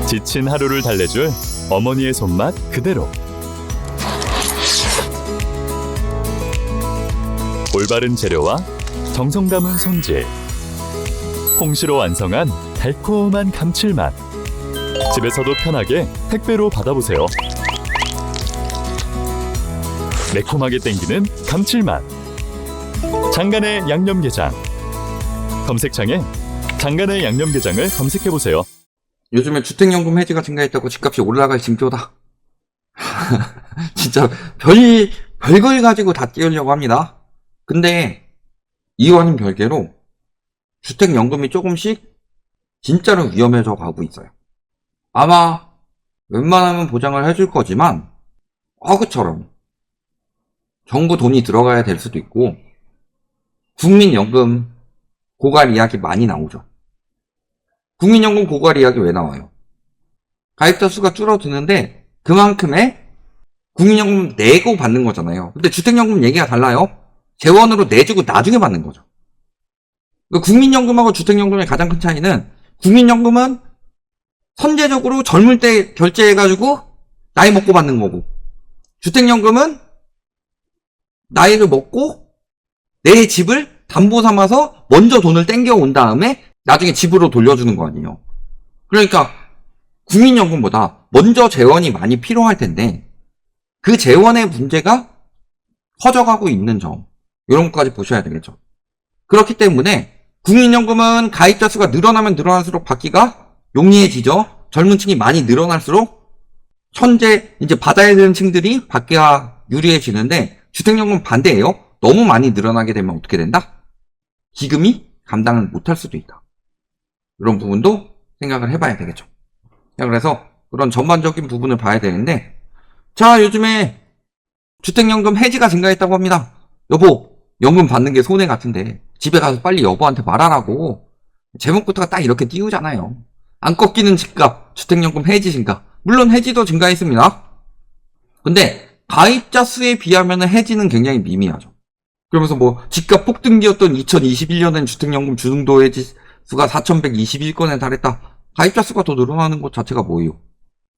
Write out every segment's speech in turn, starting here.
지친 하루를 달래줄 어머니의 손맛 그대로. 올바른 재료와 정성 담은 손질. 홍시로 완성한 달콤한 감칠맛. 집에서도 편하게 택배로 받아보세요. 매콤하게 땡기는 감칠맛. 장간의 양념게장. 검색창에 장간의 양념게장을 검색해보세요. 요즘에 주택연금 해지가 증가했다고 집값이 올라갈 징조다. 진짜 별걸 가지고 다 띄우려고 합니다. 근데 이와는 별개로 주택연금이 조금씩 진짜로 위험해져 가고 있어요. 아마 웬만하면 보장을 해줄 거지만 허그처럼 정부 돈이 들어가야 될 수도 있고, 국민연금 고갈 이야기 많이 나오죠. 국민연금 고갈 이야기 왜 나와요? 가입자 수가 줄어드는데 그만큼의 국민연금 내고 받는 거잖아요. 근데 주택연금 얘기가 달라요. 재원으로 내주고 나중에 받는 거죠. 국민연금하고 주택연금의 가장 큰 차이는, 국민연금은 선제적으로 젊을 때 결제해가지고 나이 먹고 받는 거고, 주택연금은 나이를 먹고 내 집을 담보 삼아서 먼저 돈을 땡겨온 다음에 나중에 집으로 돌려주는 거 아니에요. 그러니까 국민연금보다 먼저 재원이 많이 필요할 텐데 그 재원의 문제가 커져가고 있는 점, 이런 것까지 보셔야 되겠죠. 그렇기 때문에 국민연금은 가입자 수가 늘어나면 늘어날수록 받기가 용이해지죠. 젊은 층이 많이 늘어날수록 현재 이제 받아야 되는 층들이 받기가 유리해지는데, 주택연금 반대예요. 너무 많이 늘어나게 되면 어떻게 된다? 기금이 감당을 못할 수도 있다. 이런 부분도 생각을 해봐야 되겠죠. 그래서 그런 전반적인 부분을 봐야 되는데, 자, 요즘에 주택연금 해지가 증가했다고 합니다. 여보, 연금 받는 게 손해 같은데 집에 가서 빨리 여보한테 말하라고. 제목부터가 딱 이렇게 띄우잖아요. 안 꺾이는 집값, 주택연금 해지 증가. 물론 해지도 증가했습니다. 근데 가입자 수에 비하면 해지는 굉장히 미미하죠. 그러면서 뭐 집값 폭등기였던 2021년엔 주택연금 중도 해지 수가 4,121건에 달했다. 가입자 수가 더 늘어나는 것 자체가 뭐예요?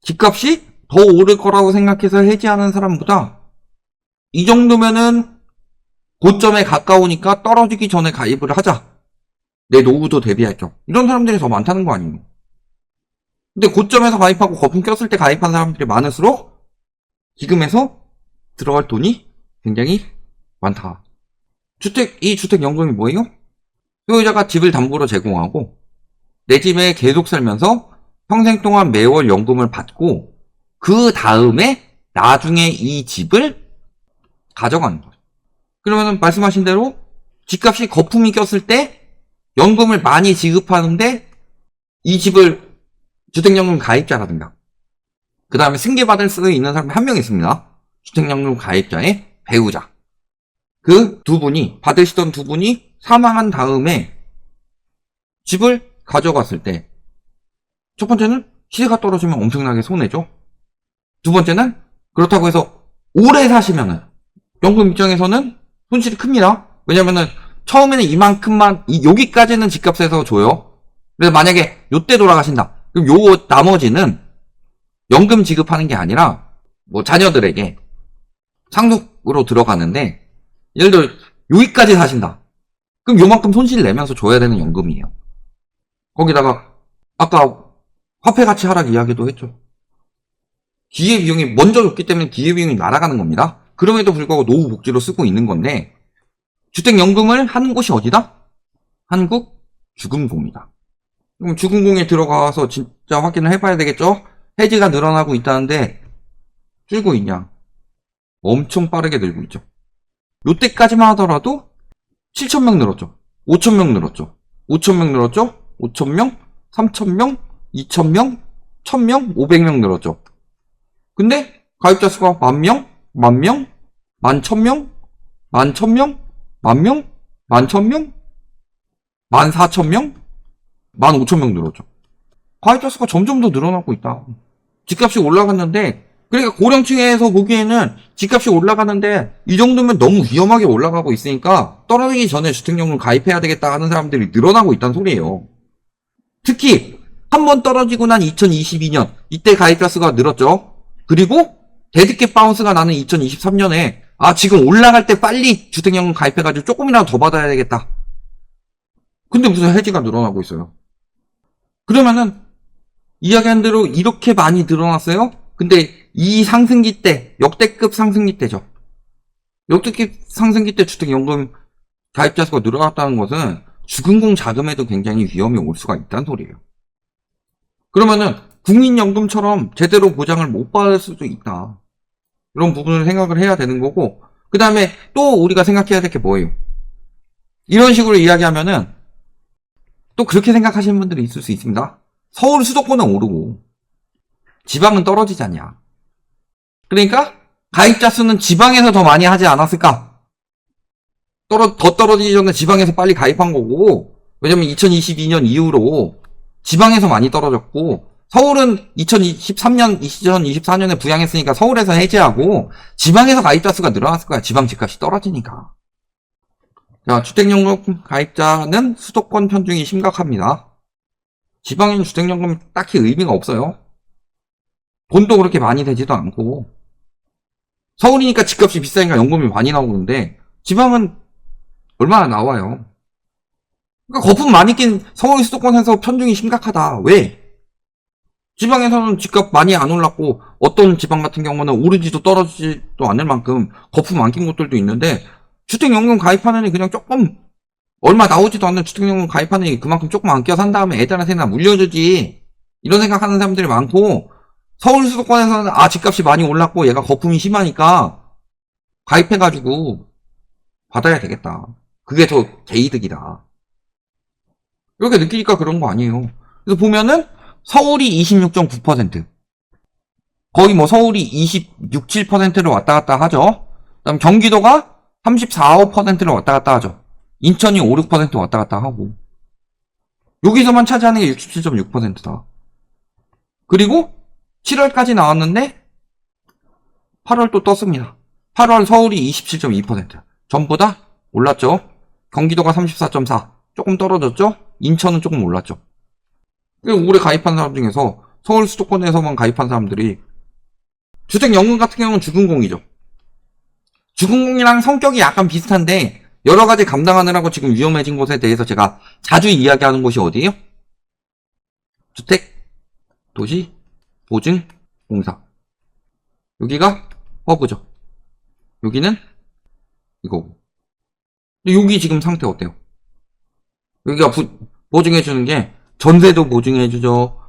집값이 더 오를 거라고 생각해서 해지하는 사람보다 이 정도면은 고점에 가까우니까 떨어지기 전에 가입을 하자. 내 노후도 대비할 겸. 이런 사람들이 더 많다는 거 아니에요? 근데 고점에서 가입하고 거품 꼈을 때 가입한 사람들이 많을수록 기금에서 들어갈 돈이 굉장히 많다. 이 주택연금이 뭐예요? 소유자가 집을 담보로 제공하고 내 집에 계속 살면서 평생 동안 매월 연금을 받고 그 다음에 나중에 이 집을 가져가는 거예요. 그러면 말씀하신 대로 집값이 거품이 꼈을 때 연금을 많이 지급하는데 이 집을 주택연금 가입자라든가 그 다음에 승계받을 수 있는 사람이 한 명 있습니다. 주택연금 가입자의 배우자. 그 두 분이, 받으시던 두 분이 사망한 다음에 집을 가져갔을 때, 첫 번째는 시세가 떨어지면 엄청나게 손해죠. 두 번째는 그렇다고 해서 오래 사시면은 연금 입장에서는 손실이 큽니다. 왜냐면은 처음에는 이만큼만, 여기까지는 집값에서 줘요. 그래서 만약에 요때 돌아가신다. 그럼 요 나머지는 연금 지급하는 게 아니라 뭐 자녀들에게 상속으로 들어가는데, 예를 들어 여기까지 사신다. 그럼 요만큼 손실 내면서 줘야 되는 연금이에요. 거기다가 아까 화폐 가치 하락 이야기도 했죠. 기회비용이 먼저 줬기 때문에 기회비용이 날아가는 겁니다. 그럼에도 불구하고 노후 복지로 쓰고 있는 건데, 주택연금을 하는 곳이 어디다? 한국주금공이다. 그럼 주금공에 들어가서 진짜 확인을 해봐야 되겠죠? 해지가 늘어나고 있다는데 줄고 있냐? 엄청 빠르게 늘고 있죠. 요때까지만 하더라도 7,000명 늘었죠. 5,000명 늘었죠. 5,000명 늘었죠. 5,000명, 3,000명, 2,000명, 1,000명, 500명 늘었죠. 근데 가입자 수가 10,000명, 10,000명, 11,000명, 11,000명, 10,000명, 11,000명, 14,000명, 15,000명 늘었죠. 가입자 수가 점점 더 늘어나고 있다. 집값이 올라갔는데, 그러니까 고령층에서 보기에는 집값이 올라가는데 이 정도면 너무 위험하게 올라가고 있으니까 떨어지기 전에 주택연금 가입해야 되겠다 하는 사람들이 늘어나고 있다는 소리예요. 특히 한 번 떨어지고 난 2022년 이때 가입자 수가 늘었죠. 그리고 데드캣 바운스가 나는 2023년에 지금 올라갈 때 빨리 주택연금 가입해가지고 조금이라도 더 받아야 되겠다. 근데 무슨 해지가 늘어나고 있어요. 그러면은 이야기한 대로 이렇게 많이 늘어났어요. 근데 이 상승기 때 역대급 상승기 때죠. 역대급 상승기 때 주택연금 가입자 수가 늘어났다는 것은 주근공 자금에도 굉장히 위험이 올 수가 있다는 소리예요. 그러면은 국민연금처럼 제대로 보장을 못 받을 수도 있다. 이런 부분을 생각을 해야 되는 거고, 그 다음에 또 우리가 생각해야 될 게 뭐예요? 이런 식으로 이야기하면은 또 그렇게 생각하시는 분들이 있을 수 있습니다. 서울 수도권은 오르고 지방은 떨어지지 않냐. 그러니까 가입자 수는 지방에서 더 많이 하지 않았을까? 더 떨어지기 전에 지방에서 빨리 가입한 거고, 왜냐면 2022년 이후로 지방에서 많이 떨어졌고, 서울은 2023년, 2024년에 부양했으니까 서울에서 해제하고, 지방에서 가입자 수가 늘어났을 거야. 지방 집값이 떨어지니까. 자, 주택연금 가입자는 수도권 편중이 심각합니다. 지방에는 주택연금 딱히 의미가 없어요. 돈도 그렇게 많이 되지도 않고, 서울이니까 집값이 비싸니까 연금이 많이 나오는데, 지방은 얼마나 나와요. 그러니까 거품 많이 낀 서울 수도권에서 편중이 심각하다. 왜? 지방에서는 집값 많이 안 올랐고 어떤 지방 같은 경우는 오르지도 떨어지지도 않을 만큼 거품 안 낀 곳들도 있는데, 주택연금 가입하는 애 그냥 조금 얼마 나오지도 않는 주택연금 가입하는 애 그만큼 조금 안 껴 산 다음에 애들한테나 물려주지, 이런 생각하는 사람들이 많고, 서울 수도권에서는 집값이 많이 올랐고 얘가 거품이 심하니까 가입해가지고 받아야 되겠다. 그게 더 개이득이다. 이렇게 느끼니까 그런 거 아니에요. 그래서 보면은 서울이 26.9%, 거의 뭐 서울이 26, 7%를 왔다 갔다 하죠. 그다음 경기도가 34%를 왔다 갔다 하죠. 인천이 5, 6% 왔다 갔다 하고, 여기서만 차지하는 게 67.6%다. 그리고 7월까지 나왔는데 8월 또 떴습니다. 8월 서울이 27.2%, 전보다 올랐죠. 경기도가 34.4, 조금 떨어졌죠. 인천은 조금 올랐죠. 올해 가입한 사람 중에서 서울 수도권에서만 가입한 사람들이, 주택연금 같은 경우는 주근공이죠. 주근공이랑 성격이 약간 비슷한데 여러 가지 감당하느라고 지금 위험해진 곳에 대해서 제가 자주 이야기하는 곳이 어디예요? 주택도시보증공사. 여기가 허브죠. 여기는 이거고. 여기 지금 상태 어때요? 여기가 보증해주는 게 전세도 보증해주죠.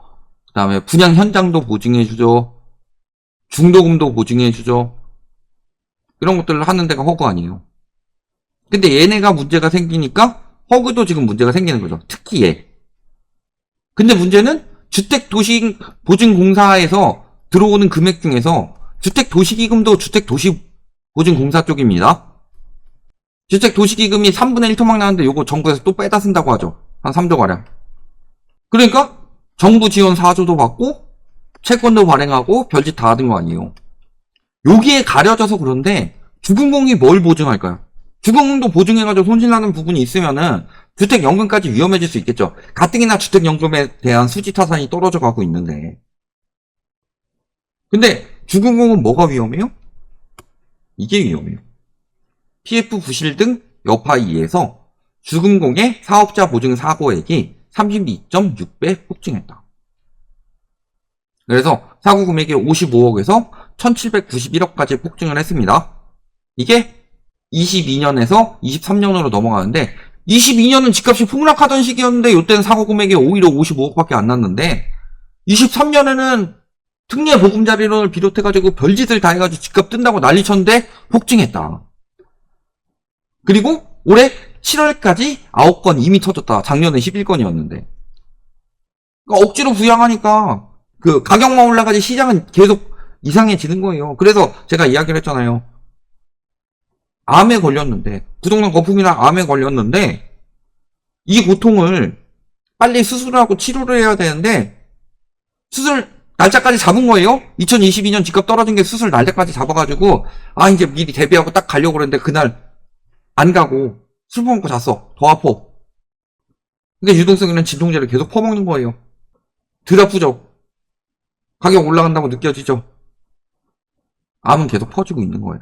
그 다음에 분양 현장도 보증해주죠. 중도금도 보증해주죠. 이런 것들을 하는 데가 허그 아니에요. 근데 얘네가 문제가 생기니까 허그도 지금 문제가 생기는 거죠. 특히 얘. 근데 문제는 주택도시보증공사에서 들어오는 금액 중에서 주택도시기금도 주택도시보증공사 쪽입니다. 주택도시기금이 3분의 1 토막 나는데 요거 정부에서 또 빼다 쓴다고 하죠. 한 3조가량. 그러니까 정부 지원 4조도 받고 채권도 발행하고 별짓 다 하던 거 아니에요. 여기에 가려져서 그런데 주근공이 뭘 보증할까요? 주근공도 보증해가지고 손실나는 부분이 있으면은 주택연금까지 위험해질 수 있겠죠. 가뜩이나 주택연금에 대한 수지타산이 떨어져 가고 있는데. 근데 주근공은 뭐가 위험해요? 이게 위험해요. PF 부실 등 여파 이에서 주근공의 사업자 보증 사고액이 32.6배 폭증했다. 그래서 사고 금액이 55억에서 1791억까지 폭증을 했습니다. 이게 22년에서 23년으로 넘어가는데, 22년은 집값이 폭락하던 시기였는데 이때는 사고 금액이 오히려 55억밖에 안 났는데, 23년에는 특례 보금자리론을 비롯해가지고 별짓을 다 해가지고 집값 뜬다고 난리쳤는데 폭증했다. 그리고 올해 7월까지 9건 이미 터졌다. 작년에 11건이었는데. 그러니까 억지로 부양하니까 그 가격만 올라가지 시장은 계속 이상해지는 거예요. 그래서 제가 이야기를 했잖아요. 암에 걸렸는데, 부동산 거품이나 암에 걸렸는데 이 고통을 빨리 수술을 하고 치료를 해야 되는데 수술 날짜까지 잡은 거예요. 2022년 집값 떨어진 게 수술 날짜까지 잡아가지고 이제 미리 대비하고 딱 가려고 그랬는데 그날 안 가고 술 퍼먹고 잤어. 더 아파. 그러니까 유동성 있는 진통제를 계속 퍼먹는 거예요. 아프죠? 가격 올라간다고 느껴지죠? 암은 계속 퍼지고 있는 거예요.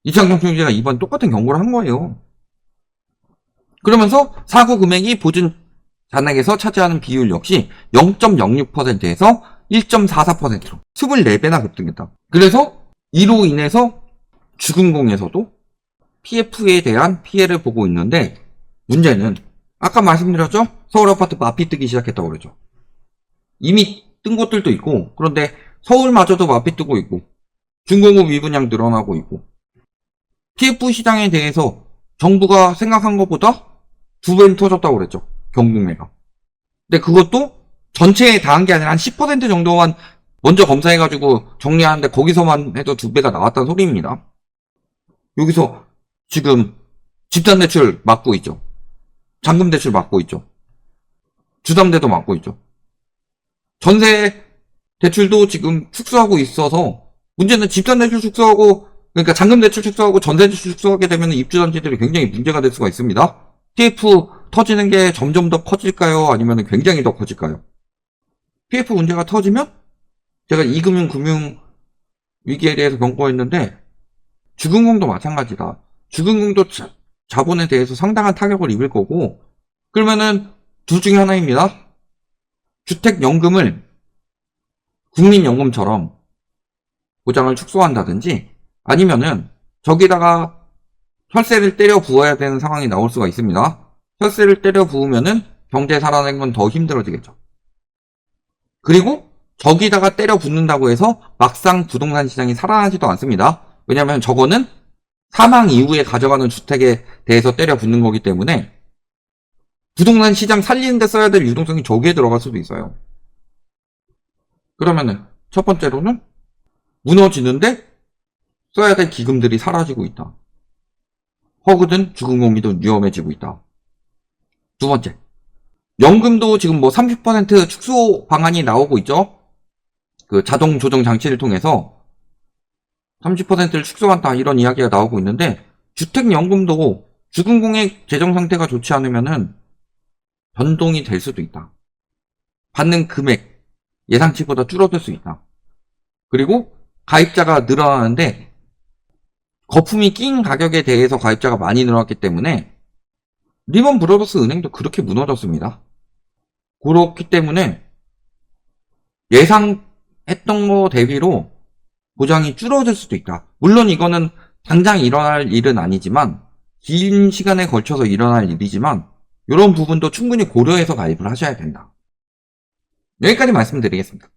이창경증제가 이번 똑같은 경고를 한 거예요. 그러면서 사고 금액이 보증 잔액에서 차지하는 비율 역시 0.06%에서 1.44%로 24배나 급등했다. 그래서 이로 인해서 주금공에서도 PF에 대한 피해를 보고 있는데, 문제는 아까 말씀드렸죠? 서울 아파트 마피 뜨기 시작했다고 그러죠. 이미 뜬 곳들도 있고, 그런데 서울마저도 마피 뜨고 있고, 중공업 미분양 늘어나고 있고, PF 시장에 대해서 정부가 생각한 것보다 2배는 터졌다고 그랬죠. 경북매가. 근데 그것도 전체에 다한 게 아니라 한 10% 정도만 먼저 검사해가지고 정리하는데 거기서만 해도 2배가 나왔다는 소리입니다. 여기서 지금 집단대출 막고 있죠. 잔금대출 막고 있죠. 주담대도 막고 있죠. 전세 대출도 지금 축소하고 있어서, 문제는 집단대출 축소하고, 그러니까 잔금대출 축소하고 전세대출 축소하게 되면 입주단지들이 굉장히 문제가 될 수가 있습니다. PF 터지는 게 점점 더 커질까요? 아니면 굉장히 더 커질까요? PF 문제가 터지면, 제가 이금융 금융 위기에 대해서 경고했는데, 주금공도 마찬가지다. 주금공도 자본에 대해서 상당한 타격을 입을 거고, 그러면은 둘 중에 하나입니다. 주택연금을 국민연금처럼 보장을 축소한다든지, 아니면은 저기다가 혈세를 때려 부어야 되는 상황이 나올 수가 있습니다. 혈세를 때려 부으면은 경제 살아내는 건 더 힘들어지겠죠. 그리고 저기다가 때려 붓는다고 해서 막상 부동산 시장이 살아나지도 않습니다. 왜냐하면 저거는 사망 이후에 가져가는 주택에 대해서 때려 붓는 거기 때문에 부동산 시장 살리는 데 써야 될 유동성이 저기에 들어갈 수도 있어요. 그러면은 첫 번째로는 무너지는데 써야 될 기금들이 사라지고 있다. 허그든 주금공기도 위험해지고 있다. 두 번째, 연금도 지금 뭐 30% 축소 방안이 나오고 있죠. 그 자동 조정 장치를 통해서 30%를 축소한다, 이런 이야기가 나오고 있는데, 주택연금도 주금공의 재정 상태가 좋지 않으면은 변동이 될 수도 있다. 받는 금액 예상치보다 줄어들 수 있다. 그리고 가입자가 늘어나는데 거품이 낀 가격에 대해서 가입자가 많이 늘어났기 때문에 리먼 브러더스 은행도 그렇게 무너졌습니다. 그렇기 때문에 예상했던 거 대비로 보장이 줄어들 수도 있다. 물론 이거는 당장 일어날 일은 아니지만, 긴 시간에 걸쳐서 일어날 일이지만, 이런 부분도 충분히 고려해서 가입을 하셔야 된다. 여기까지 말씀드리겠습니다.